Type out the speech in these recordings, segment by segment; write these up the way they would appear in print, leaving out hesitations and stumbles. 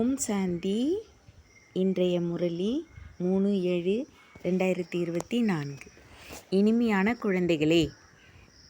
ஓம் சாந்தி. இன்றைய முரளி 3/7/2024. இனிமையான குழந்தைகளே,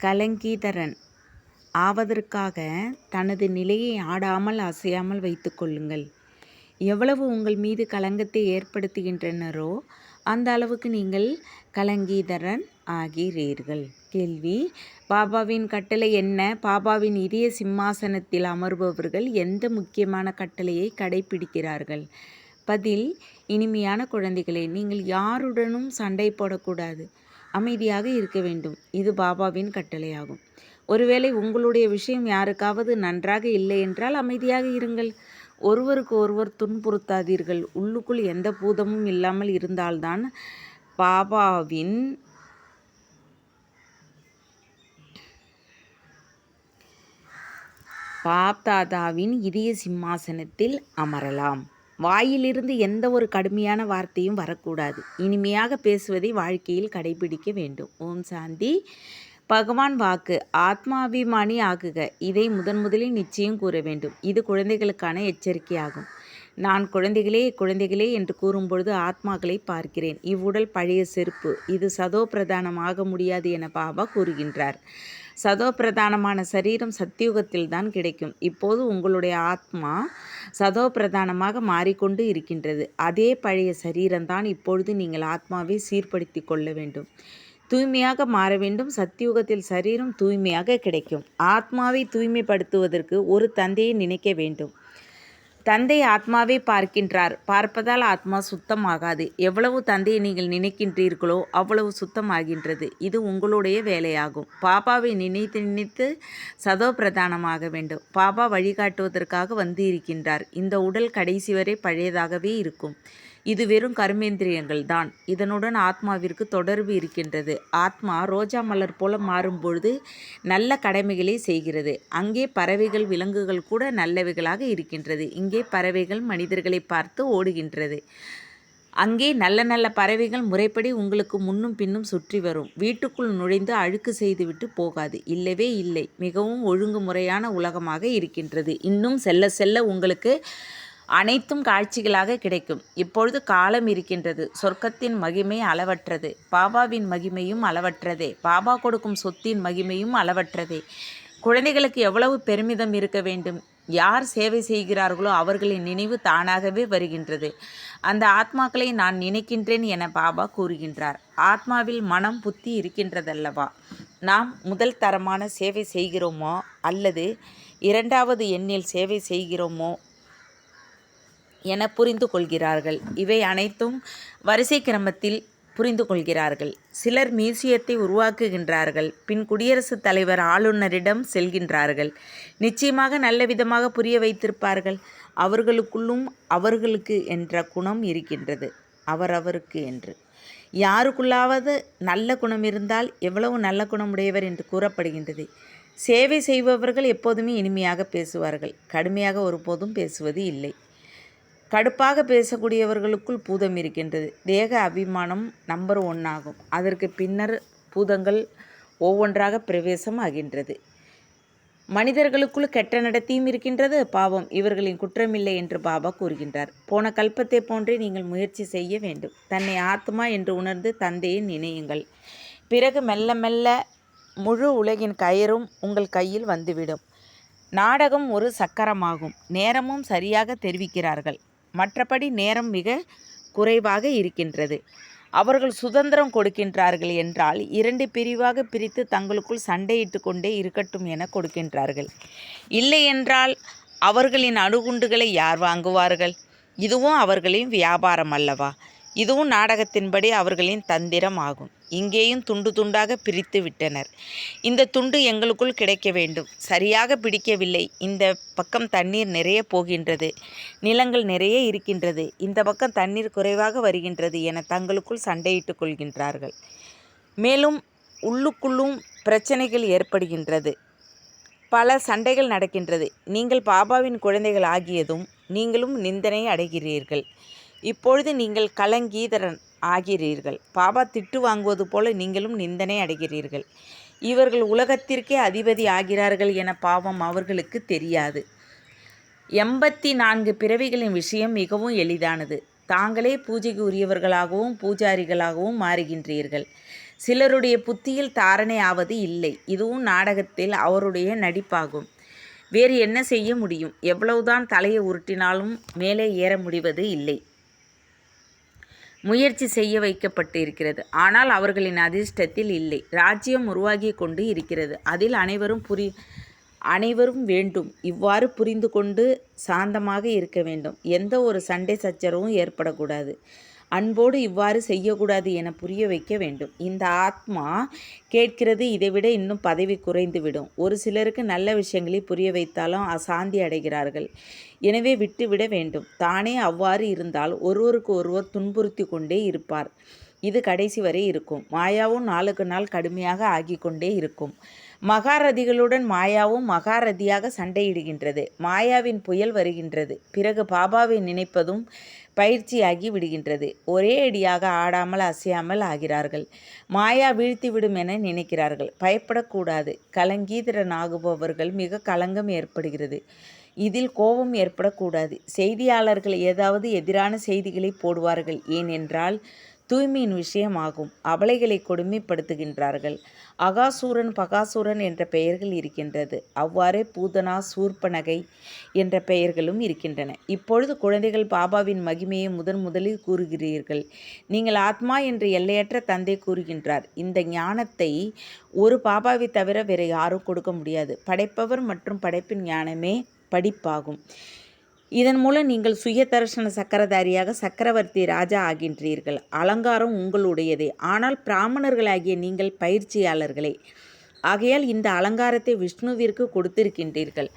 கலங்கீதரன் ஆவதற்காக தனது நிலையை ஆடாமல் அசையாமல் வைத்து கொள்ளுங்கள். எவ்வளவு உங்கள் மீது கலங்கத்தை ஏற்படுத்துகின்றனரோ அந்த அளவுக்கு நீங்கள் கலங்கீதரன் ஆகிறீர்கள். கேள்வி: பாபாவின் கட்டளை என்ன? பாபாவின் இதய சிம்மாசனத்தில் அமர்பவர்கள் எந்த முக்கியமான கட்டளையை கடைபிடிக்கிறார்கள்? பதில்: இனிமையான குழந்தைகளே, நீங்கள் யாருடனும் சண்டை போடக்கூடாது, அமைதியாக இருக்க வேண்டும். இது பாபாவின் கட்டளையாகும். ஒருவேளை உங்களுடைய விஷயம் யாருக்காவது நன்றாக இல்லை என்றால் அமைதியாக இருங்கள். ஒருவருக்கு ஒருவர் துன்புறுத்தாதீர்கள். உள்ளுக்குள் எந்த பூதமும் இல்லாமல் இருந்தால்தான் பாப்தாதாவின் இதய சிம்மாசனத்தில் அமரலாம். வாயிலிருந்து எந்த ஒரு கடுமையான வார்த்தையும் வரக்கூடாது. இனிமையாக பேசுவதை வாழ்க்கையில் கடைபிடிக்க வேண்டும். ஓம் சாந்தி. பகவான் வாக்கு: ஆத்மாபிமானி ஆகுக. இதை முதலில் நிச்சயம் கூற வேண்டும். இது குழந்தைகளுக்கான எச்சரிக்கையாகும். நான் குழந்தைகளே குழந்தைகளே என்று கூறும்பொழுது ஆத்மாக்களை பார்க்கிறேன். இவ்வுடல் பழைய செருப்பு, இது சதோ பிரதானமாக முடியாது என பாபா கூறுகின்றார். சதோ பிரதானமான சரீரம் சத்தியுகத்தில் தான் கிடைக்கும். இப்போது உங்களுடைய ஆத்மா சதோ பிரதானமாக மாறிக்கொண்டு இருக்கின்றது. அதே பழைய சரீரம்தான். இப்பொழுது நீங்கள் ஆத்மாவை சீர்படுத்தி கொள்ள வேண்டும், தூய்மையாக மாற வேண்டும். சத்தியுகத்தில் சரீரம் தூய்மையாக கிடைக்கும். ஆத்மாவை தூய்மைப்படுத்துவதற்கு ஒரு தந்தையை நினைக்க வேண்டும். தந்தை ஆத்மாவை பார்க்கின்றார். பார்ப்பதால் ஆத்மா சுத்தமாகாது. எவ்வளவு தந்தையை நீங்கள் நினைக்கின்றீர்களோ அவ்வளவு சுத்தமாகின்றது. இது உங்களுடைய வேலையாகும். பாபாவை நினைத்து சதோ பிரதானமாக வேண்டும். பாபா வழிகாட்டுவதற்காக வந்து இருக்கின்றார். இந்த உடல் கடைசி வரை பழையதாகவே இருக்கும். இது வெறும் கர்மேந்திரியங்கள் தான். இதனுடன் ஆத்மாவிற்கு தொடர்பு இருக்கின்றது. ஆத்மா ரோஜா மலர் போல மாறும்பொழுது நல்ல கடமைகளை செய்கிறது. அங்கே பறவைகள் விலங்குகள் கூட நல்லவைகளாக இருக்கின்றது. இங்கே பறவைகள் மனிதர்களை பார்த்து ஓடுகின்றது. அங்கே நல்ல நல்ல பறவைகள் முறைப்படி உங்களுக்கு முன்னும் பின்னும் சுற்றி வரும். வீட்டுக்குள் நுழைந்து அழுக்கு செய்துவிட்டு போகாது. இல்லவே இல்லை. மிகவும் ஒழுங்குமுறையான உலகமாக இருக்கின்றது. இன்னும் செல்ல செல்ல உங்களுக்கு அனைத்தும் காட்சிகளாக கிடைக்கும். இப்பொழுது காலம் இருக்கின்றது. சொர்க்கத்தின் மகிமை அளவற்றது. பாபாவின் மகிமையும் அளவற்றதே. பாபா கொடுக்கும் சொத்தின் மகிமையும் அளவற்றதே. குழந்தைகளுக்கு எவ்வளவு பெருமிதம் இருக்க வேண்டும். யார் சேவை செய்கிறார்களோ அவர்களின் நினைவு தானாகவே வருகின்றது. அந்த ஆத்மாக்களை நான் நினைக்கின்றேன் என பாபா கூறுகின்றார். ஆத்மாவில் மனம் புத்தி இருக்கின்றதல்லவா? நாம் முதல் தரமான சேவை செய்கிறோமோ அல்லது இரண்டாவது எண்ணில் சேவை செய்கிறோமோ என புரிந்து கொள்கிறார்கள். இவை அனைத்தும் வரிசை கிரமத்தில் புரிந்து கொள்கிறார்கள். சிலர் மியூசியத்தை உருவாக்குகின்றார்கள். பின் குடியரசுத் தலைவர் ஆளுநரிடம் செல்கின்றார்கள். நிச்சயமாக நல்ல விதமாக புரிய வைத்திருப்பார்கள். அவர்களுக்குள்ளும் அவர்களுக்கு என்ற குணம் இருக்கின்றது. அவரவருக்கு என்று யாருக்குள்ளாவது நல்ல குணம் இருந்தால் எவ்வளவு நல்ல குணமுடையவர் என்று கூறப்படுகின்றது. சேவை செய்பவர்கள் எப்போதுமே இனிமையாக பேசுவார்கள். கடுமையாக ஒருபோதும் பேசுவது இல்லை. கடுப்பாக பேசக்கூடியவர்களுக்குள் பூதம் இருக்கின்றது. தேக அபிமானம் நம்பர் 1 ஆகும். அதற்கு பின்னர் பூதங்கள் ஒவ்வொன்றாக பிரவேசம் ஆகின்றது. மனிதர்களுக்குள் கெட்ட நடத்தையும் இருக்கின்றது. பாவம், இவர்களின் குற்றமில்லை என்று பாபா கூறுகின்றார். போன கல்பத்தை போன்றே நீங்கள் முயற்சி செய்ய வேண்டும். தன்னை ஆத்மா என்று உணர்ந்து தந்தையை நினையுங்கள். பிறகு மெல்ல மெல்ல முழு உலகின் கயிறும் உங்கள் கையில் வந்துவிடும். நாடகம் ஒரு சக்கரமாகும். நேரமும் சரியாக தெரிவிக்கிறார்கள். மற்றபடி நேரம் மிக குறைவாக இருக்கின்றது. அவர்கள் சுதந்திரம் கொடுக்கின்றார்கள் என்றால் 2 பிரிவாக பிரித்து தங்களுக்குள் சண்டையிட்டு கொண்டே இருக்கட்டும் என கொடுக்கின்றார்கள். இல்லை என்றால் அவர்களின் அணுகுண்டுகளை யார் வாங்குவார்கள்? இதுவும் அவர்களின் வியாபாரம் அல்லவா? இதுவும் நாடகத்தின்படி அவர்களின் தந்திரம் ஆகும். இங்கேயும் துண்டு துண்டாக பிரித்து விட்டனர். இந்த துண்டு எங்களுக்குள் கிடைக்க வேண்டும். சரியாக பிடிக்கவில்லை. இந்த பக்கம் தண்ணீர் நிறைய போகின்றது, நிலங்கள் நிறைய இருக்கின்றது. இந்த பக்கம் தண்ணீர் குறைவாக வருகின்றது என தங்களுக்குள் சண்டையிட்டு கொள்கின்றார்கள். மேலும் உள்ளுக்குள்ளும் பிரச்சனைகள் ஏற்படுகின்றது. பல சண்டைகள் நடக்கின்றது. நீங்கள் பாபாவின் குழந்தைகள் ஆகியதும் நீங்களும் நிந்தனை அடைகிறீர்கள். இப்பொழுது நீங்கள் கலங்கீதரன் ஆகிறீர்கள். பாபா திட்டு வாங்குவது போல நீங்களும் நிந்தனை அடைகிறீர்கள். இவர்கள் உலகத்திற்கே அதிபதி ஆகிறார்கள் என பாவம் அவர்களுக்கு தெரியாது. 84 பிறவிகளின் விஷயம் மிகவும் எளிதானது. தாங்களே பூஜைக்கு உரியவர்களாகவும் பூஜாரிகளாகவும் மாறுகின்றீர்கள். சிலருடைய புத்தியில் தாரணை ஆவது இல்லை. இதுவும் நாடகத்தில் அவருடைய நடிப்பாகும். வேறு என்ன செய்ய முடியும்? எவ்வளவுதான் தலையை உருட்டினாலும் மேலே ஏற முடிவது இல்லை. முயற்சி செய்ய வைக்கப்பட்டு இருக்கிறது. ஆனால் அவர்களின் அதிர்ஷ்டத்தில் இல்லை. ராஜ்யம் உருவாகி கொண்டு இருக்கிறது. அதில் அனைவரும் வேண்டும். இவ்வாறு புரிந்து கொண்டு சாந்தமாக இருக்க வேண்டும். எந்த ஒரு சண்டை சச்சரவும் ஏற்படக்கூடாது. அன்போடு இவ்வாறு செய்யக்கூடாது என புரிய வைக்க வேண்டும். இந்த ஆத்மா கேட்கிறது, இதைவிட இன்னும் பதவி குறைந்துவிடும். ஒரு சிலருக்கு நல்ல விஷயங்களை புரிய வைத்தாலும் அசாந்தி அடைகிறார்கள். எனவே விட்டுவிட வேண்டும். தானே அவ்வாறு இருந்தால் ஒருவருக்கு ஒருவர் துன்புறுத்தி கொண்டே இருப்பார். இது கடைசி வரை இருக்கும். மாயாவும் நாளுக்கு நாள் கடுமையாக ஆகிக்கொண்டே இருக்கும். மகாரதிகளுடன் மாயாவும் மகாரதியாக சண்டையிடுகின்றது. மாயாவின் புயல் வருகின்றது. பிறகு பாபாவை நினைப்பதும் பயிற்சியாகி விடுகின்றது. ஒரே அடியாக ஆடாமல் அசையாமல் ஆகிறார்கள். மாயா வீழ்த்திவிடும் என நினைக்கிறார்கள். பயப்படக்கூடாது. கலங்கீதரனாகுபவர்கள் மிக களங்கம் ஏற்படுகிறது. இதில் கோபம் ஏற்படக்கூடாது. செய்தியாளர்கள் ஏதாவது எதிரான செய்திகளை போடுவார்கள். ஏனென்றால் தூய்மையின் விஷயமாகும். அபலைகளை கொடுமைப்படுத்துகின்றார்கள். அகாசூரன் பகாசூரன் என்ற பெயர்கள் இருக்கின்றது. அவ்வாறே பூதனா சூர்பனகை என்ற பெயர்களும் இருக்கின்றன. இப்பொழுது குழந்தைகள் பாபாவின் மகிமையை முதலில் கூறுகிறீர்கள். நீங்கள் ஆத்மா என்று எல்லையற்ற தந்தை கூறுகின்றார். இந்த ஞானத்தை ஒரு பாபாவை தவிர வேறு யாரும் கொடுக்க முடியாது. படைப்பவர் மற்றும் படைப்பின் ஞானமே படிப்பாகும். இதன் மூலம் நீங்கள் சுய தரிசன சக்கரதாரியாக சக்கரவர்த்தி ராஜா ஆகின்றீர்கள். அலங்காரம் உங்களுடையதே. ஆனால் பிராமணர்களாகிய நீங்கள் பயிற்சியாளர்களே. ஆகையால் இந்த அலங்காரத்தை விஷ்ணுவிற்கு கொடுத்திருக்கின்றீர்கள்.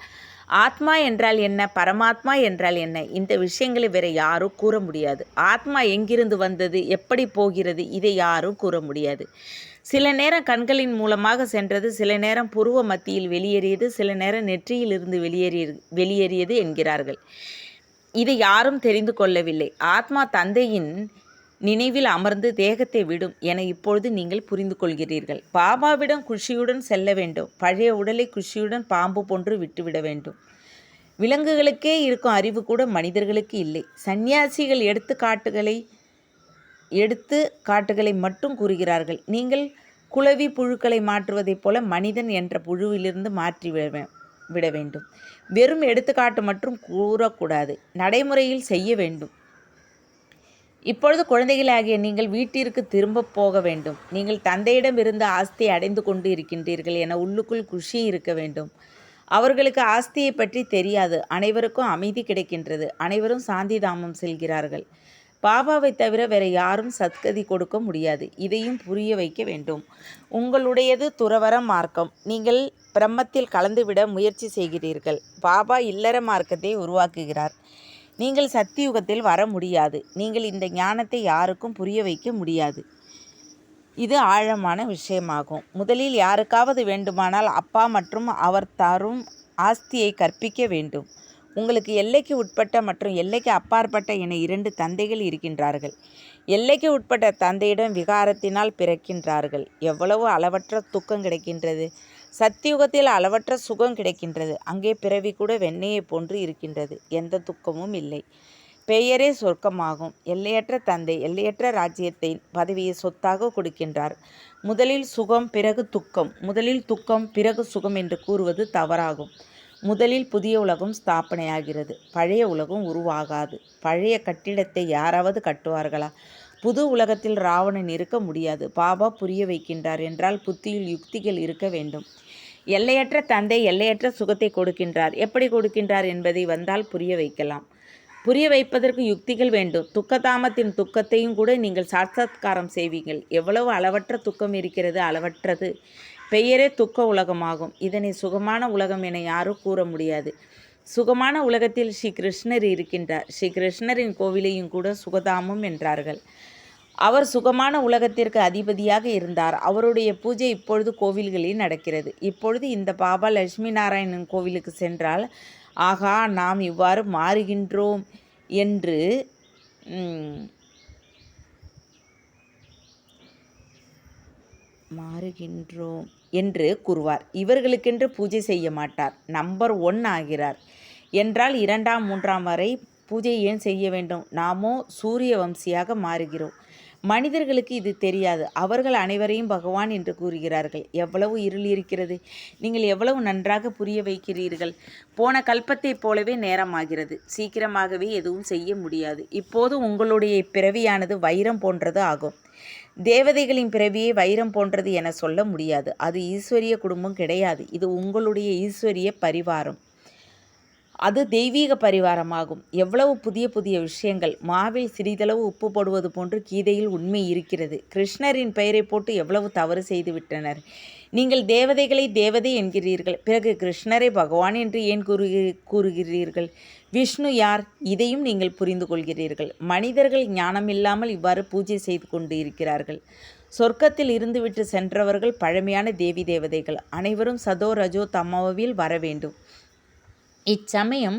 ஆத்மா என்றால் என்ன, பரமாத்மா என்றால் என்ன, இந்த விஷயங்களை வேற யாரும் கூற முடியாது. ஆத்மா எங்கிருந்து வந்தது, எப்படி போகிறது, இதை யாரும் கூற முடியாது. சில நேரம் கண்களின் மூலமாக சென்றது, சில நேரம் புருவ மத்தியில் வெளியேறியது, சில நேரம் நெற்றியிலிருந்து வெளியேறியது என்கிறார்கள். இதை யாரும் தெரிந்து கொள்ளவில்லை. ஆத்மா தந்தையின் நினைவில் அமர்ந்து தேகத்தை விடும் என இப்பொழுது நீங்கள் புரிந்து கொள்கிறீர்கள். பாபாவிடம் குஷியுடன் செல்ல வேண்டும். பழைய உடலை குஷியுடன் பாம்பு போன்று விட்டுவிட வேண்டும். விலங்குகளுக்கே இருக்கும் அறிவு கூட மனிதர்களுக்கு இல்லை. சந்நியாசிகள் எடுத்துக்காட்டுகளை மட்டும் கூறுகிறார்கள். நீங்கள் குளவி புழுக்களை மாற்றுவதைப் போல மனிதன் என்ற புழுவிலிருந்து மாற்றி விட வேண்டும். வெறும் எடுத்துக்காட்டு மற்றும் கூறக்கூடாது, நடைமுறையில் செய்ய வேண்டும். இப்பொழுது குழந்தைகளாகிய நீங்கள் வீட்டிற்கு திரும்ப போக வேண்டும். நீங்கள் தந்தையிடம் இருந்து ஆஸ்தியை அடைந்து கொண்டு இருக்கின்றீர்கள் என உள்ளுக்குள் குஷி இருக்க வேண்டும். அவர்களுக்கு ஆஸ்தியை பற்றி தெரியாது. அனைவருக்கும் அமைதி கிடைக்கின்றது. அனைவரும் சாந்தி தாமம் செல்கிறார்கள். பாபாவை தவிர வேற யாரும் சத்கதி கொடுக்க முடியாது. இதையும் புரிய வைக்க வேண்டும். உங்களுடையது துறவற மார்க்கம். நீங்கள் பிரம்மத்தில் கலந்துவிட முயற்சி செய்கிறீர்கள். பாபா இல்லற மார்க்கத்தை உருவாக்குகிறார். நீங்கள் சத்தியுகத்தில் வர முடியாது. நீங்கள் இந்த ஞானத்தை யாருக்கும் புரிய வைக்க முடியாது. இது ஆழமான விஷயமாகும். முதலில் யாருக்காவது வேண்டுமானால் அப்பா மற்றும் அவர் தரும் ஆஸ்தியை கற்பிக்க வேண்டும். உங்களுக்கு எல்லைக்கு உட்பட்ட மற்றும் எல்லைக்கு அப்பாற்பட்ட என 2 தந்தைகள் இருக்கின்றார்கள். எல்லைக்கு உட்பட்ட தந்தையிடம் விகாரத்தினால் பிறக்கின்றார்கள். எவ்வளவு அளவற்ற துக்கம் கிடைக்கின்றது. சத்தியுகத்தில் அளவற்ற சுகம் கிடைக்கின்றது. அங்கே பிறவி கூட வெண்ணெயை போன்று இருக்கின்றது. எந்த துக்கமும் இல்லை. பெயரே சொர்க்கமாகும். எல்லையற்ற தந்தை எல்லையற்ற ராஜ்யத்தை பதவியை சொத்தாக கொடுக்கின்றார். முதலில் சுகம் பிறகு துக்கம், முதலில் துக்கம் பிறகு சுகம் என்று கூறுவது தவறாகும். முதலில் புதிய உலகம் ஸ்தாபனையாகிறது. பழைய உலகம் உருவாகாது. பழைய கட்டிடத்தை யாராவது கட்டுவார்களா? புது உலகத்தில் ராவணன் இருக்க முடியாது. பாபா புரிய வைக்கின்றார் என்றால் புத்தியில் யுக்திகள் இருக்க வேண்டும். எல்லையற்ற தந்தை எல்லையற்ற சுகத்தை கொடுக்கின்றார். எப்படி கொடுக்கின்றார் என்பதை வந்தால் புரிய வைக்கலாம். புரிய வைப்பதற்கு யுக்திகள் வேண்டும். துக்கதாமத்தின் துக்கத்தையும் கூட நீங்கள் சாட்சாத்காரம் செய்வீங்கள். எவ்வளவு அளவற்ற துக்கம் இருக்கிறது. அளவற்றது. பெயரே துக்க உலகமாகும். இதனை சுகமான உலகம் என யாரும் கூற முடியாது. சுகமான உலகத்தில் ஸ்ரீ கிருஷ்ணர் இருக்கின்றார். ஸ்ரீ கிருஷ்ணரின் கோவிலையும் கூட சுகதாமம் என்றார்கள். அவர் சுகமான உலகத்திற்கு அதிபதியாக இருந்தார். அவருடைய பூஜை இப்பொழுது கோவில்களில் நடக்கிறது. இப்பொழுது இந்த பாபா லட்சுமி நாராயணன் கோவிலுக்கு சென்றால், ஆகா, நாம் இவ்வாறு மாறுகின்றோம் என்று கூறுவார். இவர்களுக்கென்று பூஜை செய்ய மாட்டார். நம்பர் 1 ஆகிறார். என்றால் 2ஆம் 3ஆம் வரை பூஜை ஏன் செய்ய வேண்டும்? நாமோ சூரிய வம்சியாக மாறுகிறோம். மனிதர்களுக்கு இது தெரியாது. அவர்கள் அனைவரையும் பகவான் என்று கூறுகிறார்கள். எவ்வளவு இருள் இருக்கிறது! நீங்கள் எவ்வளவு நன்றாக புரிய வைக்கிறீர்கள். போன கல்பத்தைப் போலவே நேரமாகிறது. சீக்கிரமாகவே எதுவும் செய்ய முடியாது. இப்போது உங்களுடைய பிறவியானது வைரம் போன்றது ஆகும். தேவதைகளின் பிறவியை வைரம் போன்றது என சொல்ல முடியாது. அது ஈஸ்வரிய குடும்பம் கிடையாது. இது உங்களுடைய ஈஸ்வரிய பரிவாரம். அது தெய்வீக பரிவாரமாகும். எவ்வளவு புதிய புதிய விஷயங்கள்! மாவில் சிறிதளவு உப்பு போடுவது போன்று கீதையில் உண்மை இருக்கிறது. கிருஷ்ணரின் பெயரை போட்டு எவ்வளவு தவறு செய்து விட்டனர். நீங்கள் தேவதைகளை தேவதை என்கிறீர்கள். பிறகு கிருஷ்ணரை பகவான் என்று ஏன் கூறுகிறீர்கள்? விஷ்ணு யார்? இதையும் நீங்கள் புரிந்து கொள்கிறீர்கள். மனிதர்கள் ஞானமில்லாமல் இவ்வாறு பூஜை செய்து கொண்டு இருக்கிறார்கள். சொர்க்கத்தில் இருந்துவிட்டு சென்றவர்கள் பழமையான தேவி தேவதைகள். அனைவரும் சதோ ரஜோ தமோவில் வர வேண்டும். இச்சமயம்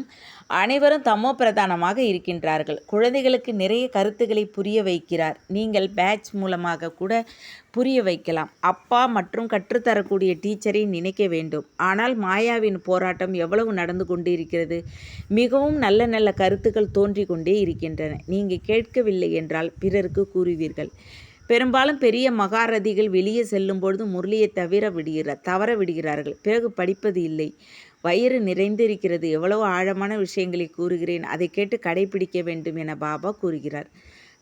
அனைவரும் தமோ பிரதானமாக இருக்கின்றார்கள். குழந்தைகளுக்கு நிறைய கருத்துக்களை புரிய வைக்கிறார். நீங்கள் பேட்ச் மூலமாக கூட புரிய வைக்கலாம். அப்பா மற்றும் கற்றுத்தரக்கூடிய டீச்சரை நினைக்க வேண்டும். ஆனால் மாயாவின் போராட்டம் எவ்வளவு நடந்து கொண்டு இருக்கிறது. மிகவும் நல்ல நல்ல கருத்துக்கள் தோன்றி கொண்டே இருக்கின்றன. நீங்கள் கேட்கவில்லை என்றால் பிறருக்கு கூறுவீர்கள். பெரும்பாலும் பெரிய மகாரதிகள் வெளியே செல்லும் பொழுது முரளியை தவற விடுகிறார்கள். பிறகு படிப்பது இல்லை. வயிறு நிறைந்திருக்கிறது. எவ்வளவு ஆழமான விஷயங்களை கூறுகிறேன். அதை கேட்டு கடைபிடிக்க வேண்டும் என பாபா கூறுகிறார்.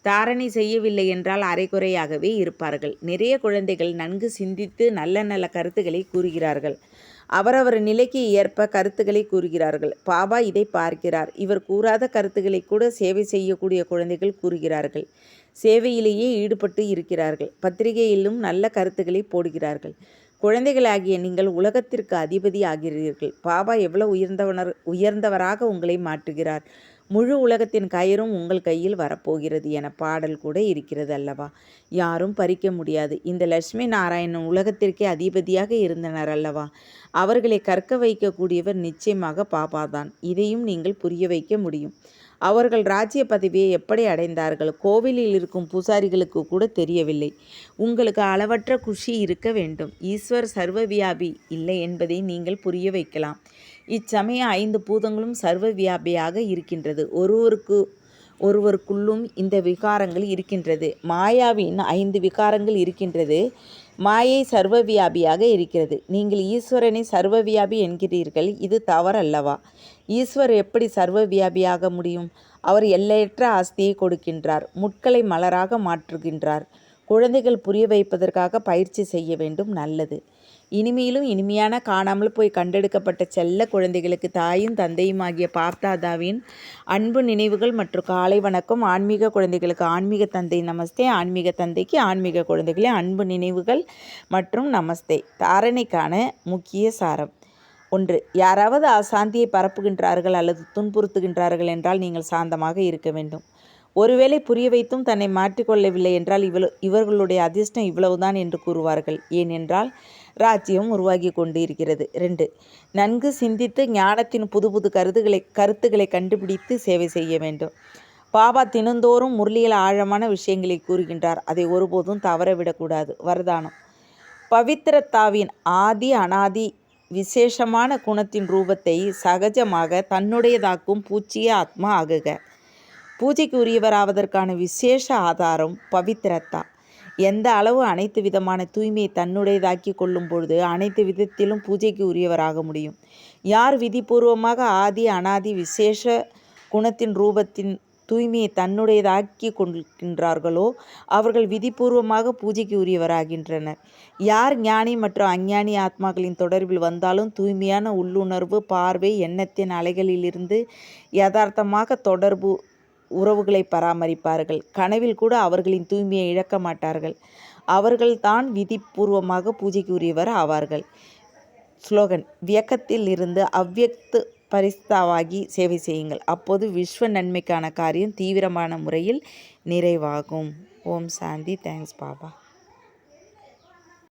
தாரணை செய்யவில்லை என்றால் அரைகுறையாகவே இருப்பார்கள். நிறைய குழந்தைகள் நன்கு சிந்தித்து நல்ல நல்ல கருத்துக்களை கூறுகிறார்கள். அவரவர் நிலைக்கு ஏற்ப கருத்துக்களை கூறுகிறார்கள். பாபா இதை பார்க்கிறார். இவர் கூறாத கருத்துக்களை கூட சேவை செய்யக்கூடிய குழந்தைகள் கூறுகிறார்கள். சேவையிலேயே ஈடுபட்டு இருக்கிறார்கள். பத்திரிகையிலும் நல்ல கருத்துக்களை போடுகிறார்கள். குழந்தைகளாகிய நீங்கள் உலகத்திற்கு அதிபதி ஆகிறீர்கள். பாபா எவ்வளவு உயர்ந்தவராக உங்களை மாற்றுகிறார். முழு உலகத்தின் கயிறும் உங்கள் கையில் வரப்போகிறது என பாடல் கூட இருக்கிறது அல்லவா? யாரும் பறிக்க முடியாது. இந்த லட்சுமி நாராயணன் உலகத்திற்கே அதிபதியாக இருந்தனர் அல்லவா? அவர்களை கற்க வைக்கக்கூடியவர் நிச்சயமாக பாபாதான். இதையும் நீங்கள் புரிய வைக்க முடியும். அவர்கள் ராஜ்ய பதவியை எப்படி அடைந்தார்கள்? கோவிலில் இருக்கும் பூசாரிகளுக்கு கூட தெரியவில்லை. உங்களுக்கு அளவற்ற குஷி இருக்க வேண்டும். ஈஸ்வர் சர்வவியாபி இல்லை என்பதை நீங்கள் புரிய வைக்கலாம். இச்சமயம் 5 பூதங்களும் சர்வவியாபியாக இருக்கின்றது. ஒருவருக்குள்ளும் இந்த விகாரங்கள் இருக்கின்றது. மாயாவின் 5 விகாரங்கள் இருக்கின்றது. மாயை சர்வவியாபியாக இருக்கிறது. நீங்கள் ஈஸ்வரனை சர்வவியாபி என்கிறீர்கள். இது தவறல்லவா? ஈஸ்வர் எப்படி சர்வவியாபியாக முடியும்? அவர் எல்லையற்ற ஆஸ்தியை கொடுக்கின்றார். முட்களை மலராக மாற்றுகின்றார். குழந்தைகள் புரிய வைப்பதற்காக பயிற்சி செய்ய வேண்டும். நல்லது. இனிமையிலும் இனிமையான காணாமல் போய் கண்டெடுக்கப்பட்ட செல்ல குழந்தைகளுக்கு தாயும் தந்தையுமாகிய பாப்தாதாவின் அன்பு நினைவுகள் மற்றும் காலை வணக்கம். ஆன்மீக குழந்தைகளுக்கு ஆன்மீக தந்தை நமஸ்தே. ஆன்மீக தந்தைக்கு ஆன்மீக குழந்தைகளே அன்பு நினைவுகள் மற்றும் நமஸ்தே. தாரணைக்கான முக்கிய சாரம். 1. யாராவது அசாந்தியை பரப்புகின்றார்கள் அல்லது துன்புறுத்துகின்றார்கள் என்றால் நீங்கள் சாந்தமாக இருக்க வேண்டும். ஒருவேளை புரிய வைத்தும் தன்னை மாற்றிக்கொள்ளவில்லை என்றால் இவர்களுடைய அதிர்ஷ்டம் இவ்வளவுதான் என்று கூறுவார்கள். ஏனென்றால் ராஜ்யம் உருவாகி கொண்டு இருக்கிறது. 2. நன்கு சிந்தித்து ஞானத்தின் புது புது கருத்துக்களை கண்டுபிடித்து சேவை செய்ய வேண்டும். பாபா தினந்தோறும் முரளியில் ஆழமான விஷயங்களை கூறுகின்றார். அதை ஒருபோதும் தவறவிடக்கூடாது. வரதானம். பவித்திரத்தாவின் ஆதி அனாதி விசேஷமான குணத்தின் ரூபத்தை சகஜமாக தன்னுடையதாக்கும் பூச்சிய ஆத்மா ஆகுக. பூஜைக்கு உரியவராவதற்கான விசேஷ ஆதாரம் பவித்திரத்தா. எந்த அளவு அனைத்து விதமான தூய்மையை தன்னுடையதாக்கி கொள்ளும் பொழுது அனைத்து விதத்திலும் பூஜைக்கு உரியவராக முடியும். யார் விதிபூர்வமாக ஆதி அனாதி விசேஷ குணத்தின் ரூபத்தின் தூய்மையை தன்னுடையதாக்கி கொள்கின்றார்களோ அவர்கள் விதிபூர்வமாக பூஜைக்கு உரியவராகின்றனர். யார் ஞானி மற்றும் அஞ்ஞானி ஆத்மாக்களின் தொடர்பில் வந்தாலும் தூய்மையான உள்ளுணர்வு பார்வை எண்ணத்தின் அலைகளிலிருந்து யதார்த்தமாக தொடர்பு உறவுகளை பராமரிப்பார்கள். கனவில் கூட அவர்களின் தூய்மையை இழக்க மாட்டார்கள். அவர்கள்தான் விதிபூர்வமாக பூஜைக்கு உரியவர் ஆவார்கள். ஸ்லோகன். வியக்கத்தில் இருந்து அவ்வியக்த பரிஸ்தாவாகி சேவை செய்யுங்கள். அப்போது விஸ்வ நன்மைக்கான காரியம் தீவிரமான முறையில் நிறைவாகும். ஓம் சாந்தி. தேங்க்ஸ் பாபா.